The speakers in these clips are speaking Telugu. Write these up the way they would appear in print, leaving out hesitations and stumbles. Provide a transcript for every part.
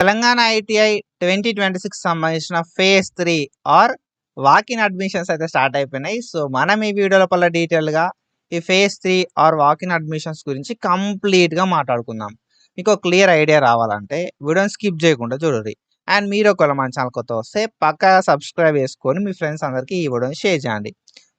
తెలంగాణ ఐటీఐ 2026 సంబంధించిన ఫేజ్ 3 ఆర్ వాక్-ఇన్ అడ్మిషన్స్ అయితే స్టార్ట్ అయిపోయినాయి. సో మనం ఈ వీడియో లోపల డీటెయిల్గా ఈ ఫేజ్ 3 ఆర్ వాక్-ఇన్ అడ్మిషన్స్ గురించి కంప్లీట్గా మాట్లాడుకుందాం. మీకు క్లియర్ ఐడియా రావాలంటే వీడియోని స్కిప్ చేయకుండా చూడండి. అండ్ మీరు ఒకవేళ మన ఛానల్ కొత్త వస్తే పక్కా సబ్స్క్రైబ్ చేసుకొని మీ ఫ్రెండ్స్ అందరికీ ఈ వీడియోని షేర్ చేయండి.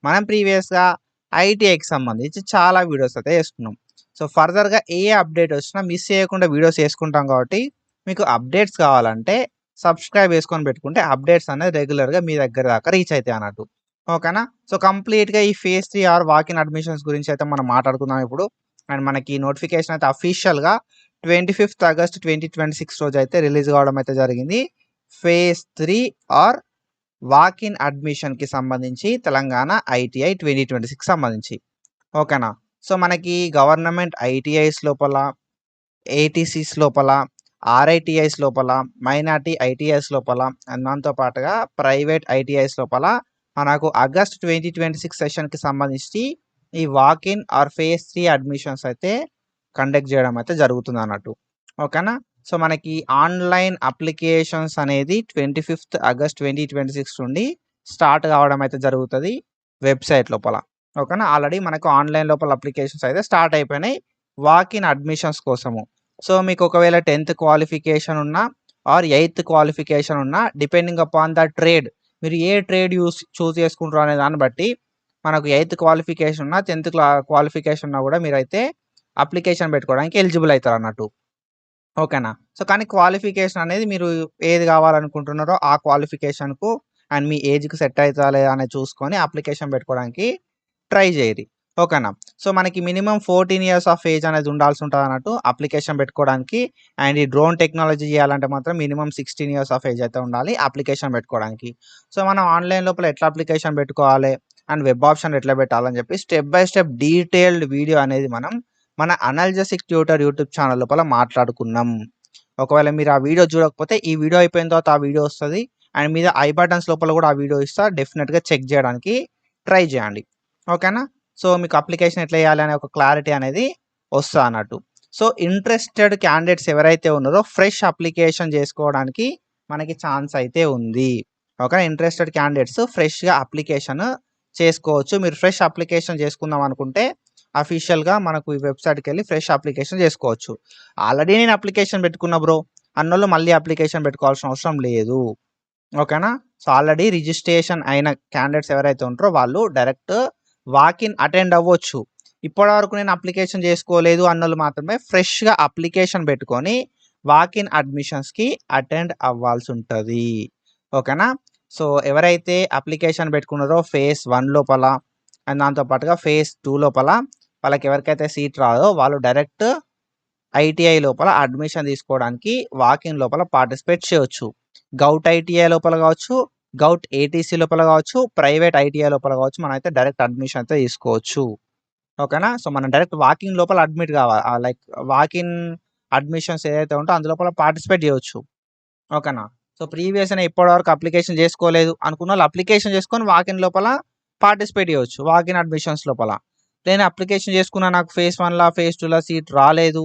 మనం ప్రీవియస్గా ఐటీఐకి సంబంధించి చాలా వీడియోస్ అయితే వేసుకున్నాం. సో ఫర్దర్గా ఏ అప్డేట్ వచ్చినా మిస్ చేయకుండా వీడియోస్ వేసుకుంటాం కాబట్టి మీకు అప్డేట్స్ కావాలంటే సబ్స్క్రైబ్ చేసుకొని పెట్టుకుంటే అప్డేట్స్ అనేది రెగ్యులర్గా మీ దగ్గర దాకా రీచ్ అవుతాయి అన్నట్టు. ఓకేనా? సో కంప్లీట్గా ఈ ఫేజ్ 3 ఆర్ వాక్-ఇన్ అడ్మిషన్స్ గురించి అయితే మనం మాట్లాడుకుందాం ఇప్పుడు. అండ్ మనకి నోటిఫికేషన్ అయితే అఫీషియల్గా 25th August 2026 రోజు అయితే రిలీజ్ కావడం అయితే జరిగింది. ఫేజ్ 3 ఆర్ వాక్-ఇన్ అడ్మిషన్కి సంబంధించి తెలంగాణ ఐటీఐ 2026 సంబంధించి. ఓకేనా? సో మనకి గవర్నమెంట్ ఐటీఐస్ లోపల, ఏటీసీస్ లోపల, ఆర్ఐటీఐస్ లోపల, మైనార్టీ ఐటీఐస్ లోపల, అండ్ దాంతో పాటుగా ప్రైవేట్ ఐటీఐస్ లోపల మనకు ఆగస్ట్ 2026 సెషన్కి సంబంధించి ఈ వాక్-ఇన్ ఆర్ ఫేజ్ 3 అడ్మిషన్స్ అయితే కండక్ట్ చేయడం అయితే జరుగుతుంది అన్నట్టు. ఓకేనా? సో మనకి ఆన్లైన్ అప్లికేషన్స్ అనేది 25th August 2026 నుండి స్టార్ట్ కావడం అయితే జరుగుతుంది వెబ్సైట్ లోపల. ఓకేనా? ఆల్రెడీ మనకు ఆన్లైన్ లోపల అప్లికేషన్స్ అయితే స్టార్ట్ అయిపోయినాయి వాక్-ఇన్ అడ్మిషన్స్ కోసము. సో మీకు ఒకవేళ 10th క్వాలిఫికేషన్ ఉన్నా ఆర్ 8th క్వాలిఫికేషన్ ఉన్నా డిపెండింగ్ అపాన్ ద ట్రేడ్, మీరు ఏ ట్రేడ్ చూస్ చేసుకుంటారు అనే దాన్ని బట్టి మనకు 8th క్వాలిఫికేషన్ ఉన్నా 10th క్వాలిఫికేషన్ ఉన్నా కూడా మీరైతే అప్లికేషన్ పెట్టుకోవడానికి ఎలిజిబుల్ అవుతారు అన్నట్టు. ఓకేనా? సో కానీ క్వాలిఫికేషన్ అనేది మీరు ఏది కావాలనుకుంటున్నారో ఆ క్వాలిఫికేషన్కు అండ్ మీ ఏజ్కి సెట్ అవుతా లేదా అనేది చూసుకొని అప్లికేషన్ పెట్టుకోవడానికి ట్రై చేయరు. ఓకేనా? సో మనకి మినిమం 14 years ఆఫ్ ఏజ్ అనేది ఉండాల్సి ఉంటుంది అన్నట్టు అప్లికేషన్ పెట్టుకోవడానికి. అండ్ ఈ డ్రోన్ టెక్నాలజీ చేయాలంటే మాత్రం మినిమం 16 years ఆఫ్ ఏజ్ అయితే ఉండాలి అప్లికేషన్ పెట్టుకోవడానికి. సో మనం ఆన్లైన్ లోపల ఎట్లా అప్లికేషన్ పెట్టుకోవాలి అండ్ వెబ్ ఆప్షన్ ఎట్లా పెట్టాలని చెప్పి step by step detailed video అనేది మనం మన అనల్జెసిక్ ట్యూటర్ యూట్యూబ్ ఛానల్ లోపల మాట్లాడుకున్నాం. ఒకవేళ మీరు ఆ వీడియో చూడకపోతే ఈ వీడియో అయిపోయిన తర్వాత ఆ వీడియో వస్తుంది. అండ్ మీద ఐ బటన్స్ లోపల కూడా ఆ వీడియో ఇస్తా, డెఫినెట్గా చెక్ చేయడానికి ట్రై చేయండి. ఓకేనా? సో మీకు అప్లికేషన్ ఎట్లా చేయాలి అనే ఒక క్లారిటీ అనేది వస్తుంది అన్నట్టు. సో ఇంట్రెస్టెడ్ క్యాండిడేట్స్ ఎవరైతే ఉన్నారో ఫ్రెష్ అప్లికేషన్ చేసుకోవడానికి మనకి ఛాన్స్ అయితే ఉంది. ఓకేనా? ఇంట్రెస్టెడ్ క్యాండిడేట్స్ ఫ్రెష్గా అప్లికేషన్ చేసుకోవచ్చు. మీరు ఫ్రెష్ అప్లికేషన్ చేసుకుందాం అనుకుంటే అఫీషియల్గా మనకు ఈ వెబ్సైట్కి వెళ్ళి ఫ్రెష్ అప్లికేషన్ చేసుకోవచ్చు. ఆల్రెడీ నేను అప్లికేషన్ పెట్టుకున్నా బ్రో అన్నోళ్ళు మళ్ళీ అప్లికేషన్ పెట్టుకోవాల్సిన అవసరం లేదు. ఓకేనా? సో ఆల్రెడీ రిజిస్ట్రేషన్ అయిన క్యాండిడేట్స్ ఎవరైతే ఉంటారో వాళ్ళు డైరెక్ట్ వాక్-ఇన్ అటెండ్ అవ్వచ్చు. ఇప్పటివరకు నేను అప్లికేషన్ చేసుకోలేదు అన్నోళ్ళు మాత్రమే ఫ్రెష్గా అప్లికేషన్ పెట్టుకొని వాక్-ఇన్ అడ్మిషన్స్కి అటెండ్ అవ్వాల్సి ఉంటుంది. ఓకేనా? సో ఎవరైతే అప్లికేషన్ పెట్టుకున్నారో ఫేజ్ 1 లోపల అండ్ దాంతోపాటుగా ఫేజ్ 2 లోపల వాళ్ళకి ఎవరికైతే సీట్ రాదో వాళ్ళు డైరెక్ట్ ఐటీఐ లోపల అడ్మిషన్ తీసుకోవడానికి వాక్-ఇన్ లోపల పార్టిసిపేట్ చేయవచ్చు. గౌట్ ఐటీఐ లోపల కావచ్చు, గౌట్ ఏటీసీ లోపల కావచ్చు, ప్రైవేట్ ఐటీఐ లోపల కావచ్చు, మనం అయితే డైరెక్ట్ అడ్మిషన్ అయితే తీసుకోవచ్చు. ఓకేనా? సో మనం డైరెక్ట్ వాక్-ఇన్ లోపల అడ్మిట్ కావాలి, లైక్ వాక్-ఇన్ అడ్మిషన్స్ ఏదైతే ఉంటో అందులోపల పార్టిసిపేట్ చేయవచ్చు. ఓకేనా? సో ప్రీవియస్ అయినా ఇప్పటివరకు అప్లికేషన్ చేసుకోలేదు అనుకున్న వాళ్ళు అప్లికేషన్ చేసుకొని వాక్-ఇన్ లోపల పార్టిసిపేట్ చేయవచ్చు వాక్-ఇన్ అడ్మిషన్స్ లోపల. నేను అప్లికేషన్ చేసుకున్నా నాకు ఫేజ్ 1లా ఫేజ్ 2లా సీట్ రాలేదు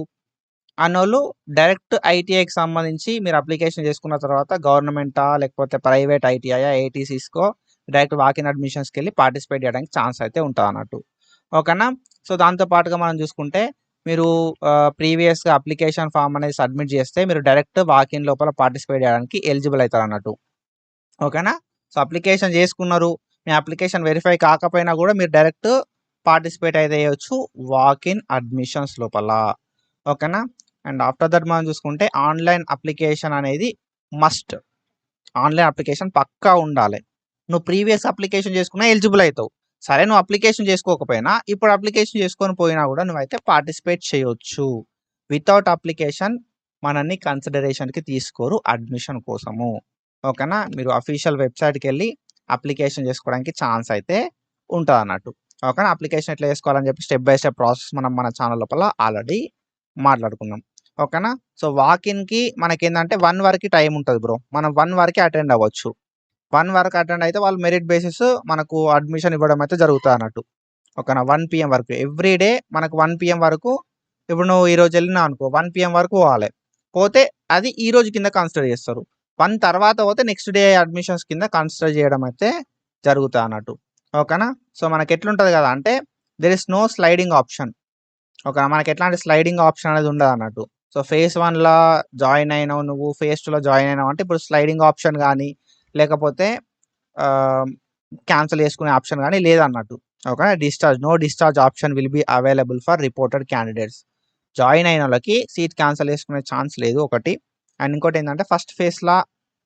అన్నోళ్ళు డైరెక్ట్ ఐటీఐకి సంబంధించి మీరు అప్లికేషన్ చేసుకున్న తర్వాత గవర్నమెంటా లేకపోతే ప్రైవేట్ ఐటీఐ ఏటీసీస్కో డైరెక్ట్ వాక్-ఇన్ అడ్మిషన్స్కి వెళ్ళి పార్టిసిపేట్ చేయడానికి ఛాన్స్ అయితే ఉంటుంది అన్నట్టు. ఓకేనా? సో దాంతోపాటుగా మనం చూసుకుంటే మీరు ప్రీవియస్గా అప్లికేషన్ ఫామ్ అనేది సబ్మిట్ చేస్తే మీరు డైరెక్ట్ వాక్-ఇన్ లోపల పార్టిసిపేట్ చేయడానికి ఎలిజిబుల్ అవుతారు అన్నట్టు. ఓకేనా? సో అప్లికేషన్ చేసుకున్నారు, మీ అప్లికేషన్ వెరిఫై కాకపోయినా కూడా మీరు డైరెక్ట్ పార్టిసిపేట్ అయితే చేయవచ్చు వాక్-ఇన్ అడ్మిషన్స్ లోపల. ఓకేనా? అండ్ ఆఫ్టర్ దట్ మనం చూసుకుంటే ఆన్లైన్ అప్లికేషన్ అనేది మస్ట్. ఆన్లైన్ అప్లికేషన్ పక్కా ఉండాలి. నువ్వు ప్రీవియస్ అప్లికేషన్ చేసుకున్నా ఎలిజిబుల్ అవుతావు. సరే నువ్వు అప్లికేషన్ చేసుకోకపోయినా ఇప్పుడు అప్లికేషన్ చేసుకొని పోయినా కూడా నువ్వైతే పార్టిసిపేట్ చేయవచ్చు. వితౌట్ అప్లికేషన్ మనల్ని కన్సిడరేషన్కి తీసుకోరు అడ్మిషన్ కోసము. ఓకేనా? మీరు అఫీషియల్ వెబ్సైట్కి వెళ్ళి అప్లికేషన్ చేసుకోవడానికి ఛాన్స్ అయితే ఉంటుంది అన్నట్టు. ఓకేనా? అప్లికేషన్ ఎట్లా చేసుకోవాలని చెప్పి స్టెప్ బై స్టెప్ ప్రాసెస్ మనం మన ఛానల్ లోపల ఆల్రెడీ మాట్లాడుకున్నాం. ఓకేనా? సో వాక్-ఇన్కి మనకి ఏంటంటే 1 వరకు టైం ఉంటుంది బ్రో. మనం 1 వరకే అటెండ్ అవ్వచ్చు. 1 వరకు అటెండ్ అయితే వాళ్ళు మెరిట్ బేసిస్ మనకు అడ్మిషన్ ఇవ్వడం అయితే జరుగుతుంది అన్నట్టు. ఓకేనా? 1 PM వరకు ఎవ్రీ డే మనకు 1 PM వరకు. ఇప్పుడు నువ్వు ఈరోజు వెళ్ళినా అనుకో 1 PM వరకు పోవాలి. పోతే అది ఈ రోజు కింద కన్సిడర్ చేస్తారు. 1 తర్వాత పోతే నెక్స్ట్ డే అడ్మిషన్స్ కింద కన్సిడర్ చేయడం అయితే జరుగుతా అన్నట్టు. ఓకేనా? సో, మనకెట్లుంటది గదా! అంటే there is no sliding option. ఓకేనా? మనకెట్లాంటి స్లైడింగ్ ఆప్షన్ అనేది ఉండదన్నట్టు. సో, ఫేజ్ 1లా జాయిన్ అయినావు నువ్వు, ఫేజ్ 2లో జాయిన్ అయినావు అంటే ఇప్పుడు స్లైడింగ్ ఆప్షన్ గానీ, లేకపోతే ఆహ్, క్యాన్సెల్ చేసుకునే ఆప్షన్ గానీ లేదన్నట్టు. ఓకేనా? No discharge option will be available for reported candidates. Join అయినోళ్ళకి సీట్ క్యాన్సెల్ చేసుకునే ఛాన్స్ లేదు ఒకటి. అండ్ ఇంకోటేందంటే ఫస్ట్ ఫేజ్‌లా,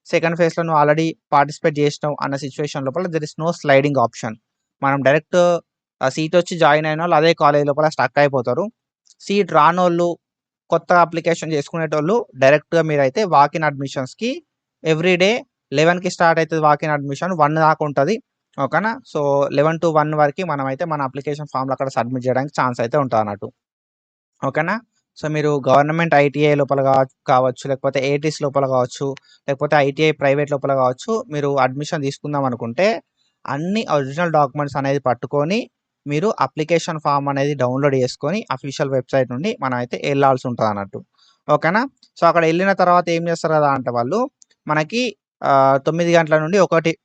సెకండ్ ఫేజ్‌లో నువ్వు ఆల్రెడీ పార్టిసిపేట్ చేసినావు అన్న సిట్యుయేషన్ లోపల there is no sliding option. మనం డైరెక్ట్ సీట్ వచ్చి జాయిన్ అయినోళ్ళు అదే కాలేజ్ లోపల స్టక్ అయిపోతారు. సీట్ రానోళ్ళు, కొత్త అప్లికేషన్ చేసుకునేటోళ్ళు డైరెక్ట్‌గా మీరైతే వాక్-ఇన్ అడ్మిషన్స్‌కి ఎవ్రీ డే 11కి స్టార్ట్ అయితది వాక్-ఇన్ అడ్మిషన్. 1 దాకా ఉంటది. ఓకేనా? సో, 11-1 వరకి మనమైతే మన అప్లికేషన్ ఫామ్‌లు అక్కడ సబ్మిట్ చేయడానికి ఛాన్స్ అయితే ఉంటదన్నట్టు. ఓకేనా? సో, మీరు గవర్నమెంట్ ఐటీఐ లోపల కావచ్చు, లేకపోతే ఏటీస్ లోపల కావచ్చు, లేకపోతే ఐటీఐ ప్రైవేట్ లోపల కావచ్చు, మీరు అడ్మిషన్ తీసుకుందాం అనుకుంటే అన్ని ఒరిజినల్ డాక్యుమెంట్స్ అనేది పట్టుకొని మీరు అప్లికేషన్ ఫామ్ అనేది డౌన్‌లోడ్ చేసుకొని అఫీషియల్ వెబ్‌సైట్ నుండి మనమైతే ఎళ్ళాల్సి ఉంటదన్నట్టు. ఓకేనా? సో, అక్కడ ఎళ్ళిన తర్వాత ఏం చేస్తారు కదా అంటే వాళ్ళు మనకి 9 గంటల నుండి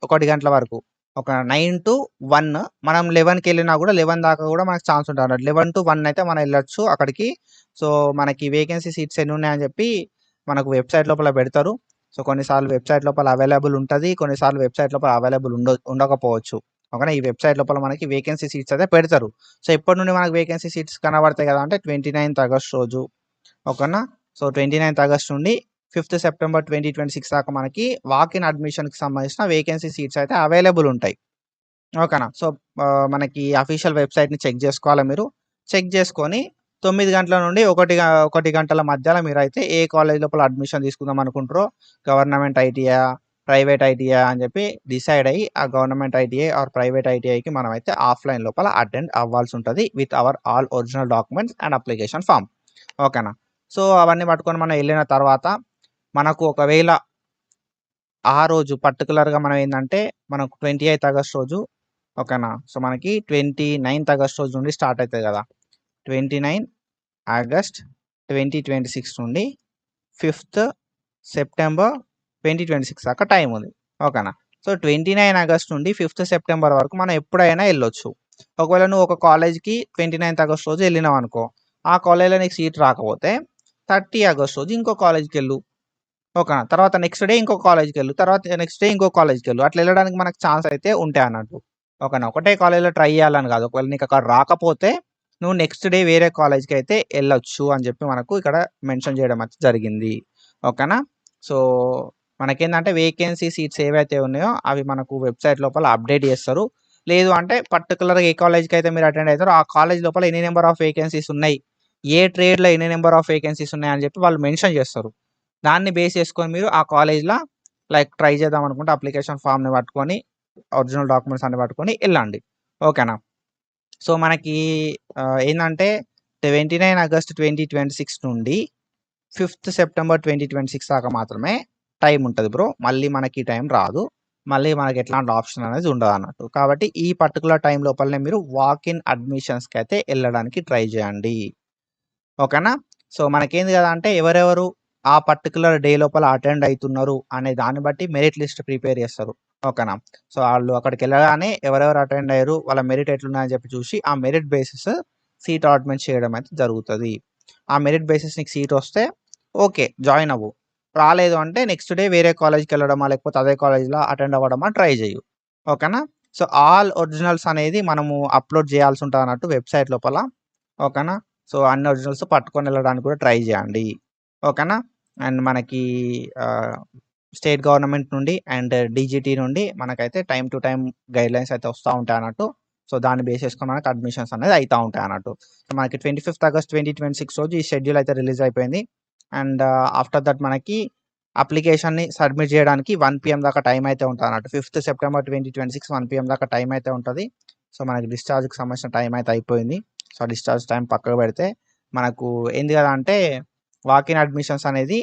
1 గంటల వరకు ఒక 9-1 మనం 11కెళ్ళినా కూడా 11 దాకా కూడా మనకు ఛాన్స్ ఉంటదన్నట్టు. 11-1 అయితే మనం ఎళ్ళొచ్చు అక్కడికి. సో, మనకి వేకెన్సీ సీట్స్ ఎన్నున్నాయని చెప్పి మనకు వెబ్‌సైట్ లోపల పెడతారు. సో, కొన్నిసార్లు వెబ్‌సైట్ లోపల అవైలబుల్ ఉంటది. కొన్నిసార్లు వెబ్‌సైట్ లోపల అవైలబుల్ ఉండకపోవచ్చు. ఓకేనా? ఈ వెబ్‌సైట్ లోపల మనకి వేకెన్సీ సీట్స్ అయితే పెడతారు. సో, ఎప్పటి నుండి మనకు వేకెన్సీ సీట్స్ కనబడతాయి కదా! అంటే 29థ్ ఆగస్ట్ రోజు. ఓకేనా? సో, 29థ్ ఆగస్ట్ నుండి 5థ్ సెప్టెంబర్ 2026 దాకా మనకి వాక్-ఇన్ అడ్మిషన్‌కి సంబంధించిన వేకెన్సీ సీట్స్ అయితే అవైలబుల్ ఉంటాయి. ఓకేనా? సో, మనకి అఫీషియల్ వెబ్‌సైట్‌ని చెక్ జేసుకోవాలా మీరు. చెక్ జేసుకొని 9 గంటల నుండి 1 గంటల మధ్యలో మీరైతే ఏ కాలేజ్ లోపల అడ్మిషన్ తీసుకుందాం అనుకుంటారో గవర్నమెంట్ ఐటీఐయా, ప్రైవేట్ ఐటీఐయా అని చెప్పి డిసైడ్ అయ్యి ఆ గవర్నమెంట్ ఐటీఐ ఆర్ ప్రైవేట్ ఐటీఐకి మనమైతే ఆఫ్‌లైన్ లోపల అటెండ్ అవ్వాల్సి ఉంటది with our all original documents and application form. ఓకేనా? సో, అవన్నీ పట్టుకొని మనం ఎళ్ళిన తర్వాత మనకు ఒకవేళ ఆ రోజు పర్టిక్యులర్‌గా మనం ఏందంటే మనకు 28థ్ ఆగస్ట్ రోజు ఓకేనా? సో, మనకి 29థ్ ఆగస్ట్ రోజు నుండి స్టార్ట్ అయితది గదా! 29 ఆగస్ట్ 2026 నుండి 5థ్ సెప్టెంబర్ 2026 దాకా టైమ్ ఉంది. ఓకేనా? సో, 29 ఆగస్ట్ నుండి 5థ్ సెప్టెంబర్ వరకు మనం ఎప్పుడైనా ఎళ్ళొచ్చు. ఒకవేళ నువ్వు ఒక కాలేజ్‌కి 29థ్ ఆగస్ట్ రోజు ఎళ్ళినావనుకో, ఆ కాలేజ్‌లో నీకు సీట్ రాకపోతే 30 ఆగస్ట్ రోజు ఇంకో కాలేజ్‌కెళ్ళు. ఓకేనా? తర్వాత నెక్స్ట్ డే ఇంకో కాలేజ్‌కెళ్ళు. తర్వాత నెక్స్ట్ డే ఇంకో కాలేజ్‌కెళ్ళు. అట్లా ఎళ్ళడానికి మనకు ఛాన్స్ అయితే ఉంటాయన్నట్టు. ఓకేనా? ఒకటే కాలేజ్‌లో ట్రై చేయాలని కాదు. ఒకవేళ నీకు అక్కడ రాకపోతే నువ్వు నెక్స్ట్ డే వేరే కాలేజ్‌కైతే ఎళ్ళొచ్చు అని చెప్పి మనకు ఇక్కడ మెన్షన్ చేయడం అయితే జరిగింది. ఓకేనా? సో, మనకేందంటే వేకెన్సీ సీట్స్ ఏవైతే ఉన్నాయో అవి మనకు వెబ్‌సైట్ లోపల అప్డేట్ చేస్తారు. లేదు అంటే పర్టిక్యులర్‌గా ఏ కాలేజ్‌కైతే మీరు అటెండ్ అయితారో ఆ కాలేజ్ లోపల ఎన్ని నంబర్ ఆఫ్ వేకెన్సీస్ ఉన్నాయి. ఏ ట్రేడ్‌లో ఎన్ని నంబర్ ఆఫ్ వేకెన్సీస్ ఉన్నాయని చెప్పి వాళ్ళు మెన్షన్ చేస్తారు. దాన్ని బేస్ చేసుకొని మీరు ఆ కాలేజ్‌ల లైక్ ట్రై చేద్దాం అనుకుంటే అప్లికేషన్ ఫామ్‌ని పట్టుకొని, ఒరిజినల్ డాక్యుమెంట్స్ అన్ని పట్టుకొని ఎళ్ళండి. ఓకేనా? సో, మనకి ఏందంటే 29 ఆగస్ట్ 2026 నుండి 5థ్ సెప్టెంబర్ 2026 దాకా మాత్రమే టైమ్ ఉంటది బ్రో. మళ్ళీ మనకి టైం రాదు. మళ్ళీ మనకి ఎట్లాంటి ఆప్షన్ అనేది ఉండదన్నట్టు. కాబట్టి ఈ పర్టిక్యులర్ టైమ్ లోపలనే మీరు వాక్-ఇన్ అడ్మిషన్స్‌కైతే ఎళ్ళడానికి ట్రై చేయండి. ఓకేనా? సో, మనకేంది కదా అంటే ఎవరెవరు ఆ పర్టిక్యులర్ డే లోపల అటెండ్ అయితున్నారు అనే దాన్ని బట్టి మెరిట్ లిస్ట్ ప్రిపేర్ చేస్తారు. ఓకేనా? సో, ఆళ్ళు అక్కడికెళ్ళగానే ఎవరెవరు అటెండ్ అయ్యారు, వాళ్ళ మెరిట్ ఎట్లున్నాయని చెప్పి చూసి ఆ మెరిట్ బేసిస్ సీట్ అలాట్‌మెంట్ చేయడం అయితే జరుగుతది. ఆ మెరిట్ బేసిస్ నీకు సీట్ వస్తే ఓకే. జాయిన్ అవ్వు. రాలేదు అంటే నెక్స్ట్ డే వేరే కాలేజ్‌కెళ్ళడమా లేకపోతే అదే కాలేజ్‌లో అటెండ్ అవ్వడమా ట్రై చెయ్యు. ఓకేనా? సో, ఆల్ ఒరిజినల్స్ అనేది మనము అప్‌లోడ్ చేయాల్సి ఉంటదన్నట్టు వెబ్‌సైట్ లోపల. ఓకేనా? సో, అన్ని ఒరిజినల్స్ పట్టుకొని వెళ్ళడానికి కూడా ట్రై చేయండి. ఓకేనా? అండ్ మనకి ఆహ్, స్టేట్ గవర్నమెంట్ నుండి అండ్ డీజీటీ నుండి మనకైతే టైమ్ టు టైమ్ గైడ్‌లైన్స్ అయితే వస్తా ఉంటాయన్నట్టు. సో, దాన్ని బేస్ చేసుకొని మనకు అడ్మిషన్స్ అనేది అయితా ఉంటాయన్నట్టు. సో, మనకి 25థ్ ఆగస్ట్ 2026 రోజు ఈ షెడ్యూల్ అయితే రిలీజ్ అయిపోయింది. అండ్ ఆఫ్టర్ దట్ మనకి అప్లికేషన్‌ని సబ్మిట్ చేయడానికి 1 పీఎం దాకా టైమ్ అయితే ఉంటదన్నట్టు. 5థ్ సెప్టెంబర్ 2026 1 పీఎం దాకా టైమ్ అయితే ఉంటది. సో, మనకి డిశ్చార్జ్‌కి సంబంధించిన టైమ్ అయితే అయిపోయింది. సో, డిశ్చార్జ్ టైమ్ పక్కకు పెడితే మనకు ఏంది కదా అంటే వాక్-ఇన్ అడ్మిషన్స్ అనేది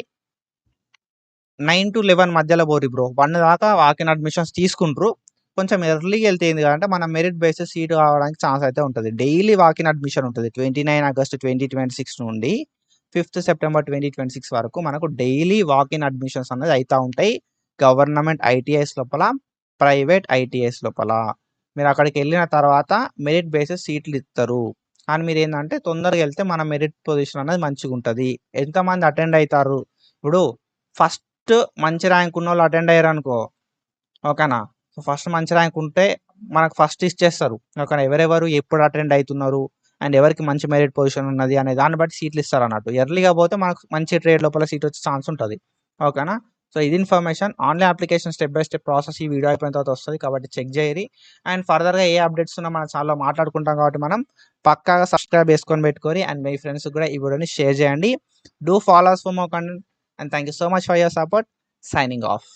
9-11 మధ్యలో పోర్రి బ్రో. 1 దాకా వాక్-ఇన్ అడ్మిషన్స్ తీసుకుంట్రు. కొంచెం ఎర్లీగా ఎళ్తే ఏంది కదంటే మన మెరిట్ బేసిస్ సీట్ రావడానికి ఛాన్స్ అయితే ఉంటది. డైలీ వాక్-ఇన్ అడ్మిషన్ ఉంటది. 29 ఆగస్ట్ 2026 నుండి 5th సెప్టెంబర్ 2026 వరకు మనకు డైలీ వాకిన్ అడ్మిషన్స్ అనేది అయితా ఉంటాయి. గవర్నమెంట్ ఐటీఐస్ లోపల, ప్రైవేట్ ఐటీఐస్ లోపల. మీరు అక్కడికి వెళ్ళిన తర్వాత మెరిట్ బేసిస్ సీట్లు ఇస్తారు. అని మీరు ఏంటంటే తొందరగా వెళ్తే మన మెరిట్ పొజిషన్ అనేది మంచిగా ఉంటుంది. ఎంతమంది అటెండ్ అవుతారు? ఇప్పుడు ఫస్ట్ మంచి ర్యాంక్ ఉన్న వాళ్ళు అటెండ్ అయ్యారు అనుకో, ఓకేనా. సో ఫస్ట్ మంచి ర్యాంక్ ఉంటే మనకు ఫస్ట్ ఇచ్చేస్తారు, ఓకేనా. ఎవరెవరు ఎప్పుడు అటెండ్ అవుతున్నారు అండ్ ఎవరికి మంచి మెరిట్ పొజిషన్ ఉన్నది అనే దాన్ని బట్టి సీట్లు ఇస్తారు అన్నట్టు. ఎర్లీగా పోతే మనకు మంచి ట్రేడ్ లోపల సీట్ వచ్చే ఛాన్స్ ఉంటుంది, ఓకేనా. సో ఇది information. Online application step by step process ఈ వీడియో అయిపోయిన తర్వాత వస్తుంది, కాబట్టి చెక్ చేయరి. అండ్ ఫర్దర్గా ఏ అప్డేట్స్ ఉన్నా మన ఛానల్లో మాట్లాడుకుంటాం, కాబట్టి మనం పక్కాగా సబ్స్క్రైబ్ చేసుకొని పెట్టుకోరి. అండ్ మీ ఫ్రెండ్స్ కూడా ఈ వీడియోని షేర్ చేయండి. Do follows for more content and thank you so much for your support. Signing off.